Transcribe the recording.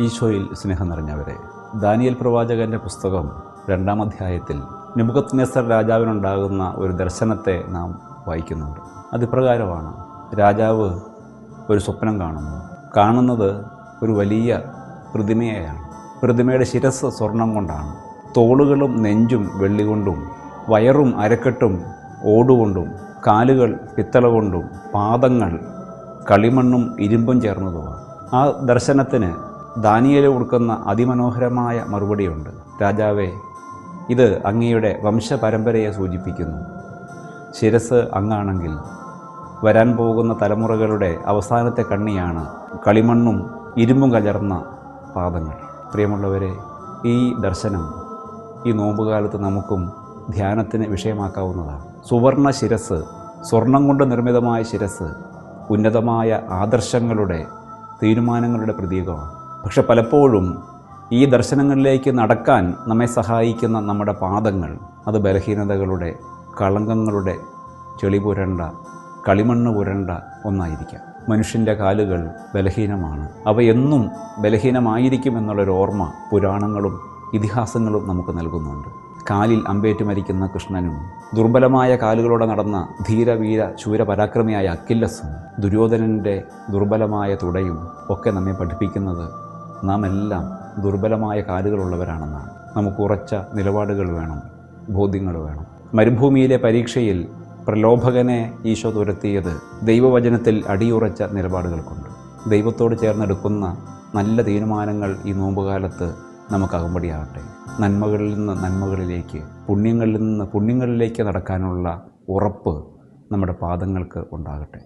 ഈശോയിൽ സ്നേഹം നിറഞ്ഞവരെ, ദാനിയേൽ പ്രവാചകൻ്റെ പുസ്തകം 2-ാം അധ്യായത്തിൽ നെബൂഖദ്നേസർ രാജാവിനുണ്ടാകുന്ന ഒരു ദർശനത്തെ നാം വായിക്കുന്നുണ്ട്. അതിപ്രകാരമാണ്. രാജാവ് ഒരു സ്വപ്നം കാണുന്നത് ഒരു വലിയ പ്രതിമയെയാണ്. പ്രതിമയുടെ ശിരസ് സ്വർണം കൊണ്ടാണ്, തോളുകളും നെഞ്ചും വെള്ളി കൊണ്ടും, വയറും അരക്കെട്ടും ഓടുകൊണ്ടും, കാലുകൾ പിത്തള കൊണ്ടും, പാദങ്ങൾ കളിമണ്ണും ഇരുമ്പും ചേർന്നതുമാണ്. ആ ദർശനത്തിന് ദാനിയേൽ കൊടുക്കുന്ന അതിമനോഹരമായ മറുപടിയുണ്ട്. രാജാവേ, ഇത് അങ്ങയുടെ വംശപരമ്പരയെ സൂചിപ്പിക്കുന്നു. ശിരസ് അങ്ങാണെങ്കിൽ വരാൻ പോകുന്ന തലമുറകളുടെ അവസാനത്തെ കണ്ണിയാണ് കളിമണ്ണും ഇരുമ്പും കലർന്ന പാദങ്ങൾ. പ്രിയമുള്ളവരെ, ഈ ദർശനം ഈ നോമ്പുകാലത്ത് നമുക്കും ധ്യാനത്തിന് വിഷയമാക്കാവുന്നതാണ്. സുവർണ ശിരസ്, സ്വർണം കൊണ്ട് നിർമ്മിതമായ ശിരസ് ഉന്നതമായ ആദർശങ്ങളുടെ, തീരുമാനങ്ങളുടെ പ്രതീകമാണ്. പക്ഷെ പലപ്പോഴും ഈ ദർശനങ്ങളിലേക്ക് നടക്കാൻ നമ്മെ സഹായിക്കുന്ന നമ്മുടെ പാദങ്ങൾ, അത് ബലഹീനതകളുടെ, കളങ്കങ്ങളുടെ ചെളി പുരണ്ട, കളിമണ്ണ് പുരണ്ട ഒന്നായിരിക്കാം. മനുഷ്യൻ്റെ കാലുകൾ ബലഹീനമാണ്. അവ എന്നും ബലഹീനമായിരിക്കും എന്നുള്ളൊരു ഓർമ്മ പുരാണങ്ങളും ഇതിഹാസങ്ങളും നമുക്ക് നൽകുന്നുണ്ട്. കാലിൽ അമ്പേറ്റ് മരിക്കുന്ന കൃഷ്ണനും, ദുർബലമായ കാലുകളോടെ നടന്ന ധീരവീര ശൂരപരാക്രമിയായ അക്കില്ലസും, ദുര്യോധനൻ്റെ ദുർബലമായ തുടയും ഒക്കെ നമ്മെ പഠിപ്പിക്കുന്നത് നാം എല്ലാം ദുർബലമായ കാലുകളുള്ളവരാണെന്നാണ്. നമുക്ക് ഉറച്ച നിലപാടുകൾ വേണം, ബോധ്യങ്ങൾ വേണം. മരുഭൂമിയിലെ പരീക്ഷയിൽ പ്രലോഭകനെ ഈശോ തുരത്തിയത് ദൈവവചനത്തിൽ അടിയുറച്ച നിലപാടുകൾ കൊണ്ട്. ദൈവത്തോട് ചേർന്നെടുക്കുന്ന നല്ല തീരുമാനങ്ങൾ ഈ നോമ്പുകാലത്ത് നമുക്ക് അകമ്പടിയാകട്ടെ. നന്മകളിൽ നിന്ന് നന്മകളിലേക്ക്, പുണ്യങ്ങളിൽ നിന്ന് പുണ്യങ്ങളിലേക്ക് നടക്കാനുള്ള ഉറപ്പ് നമ്മുടെ പാദങ്ങൾക്ക് ഉണ്ടാകട്ടെ.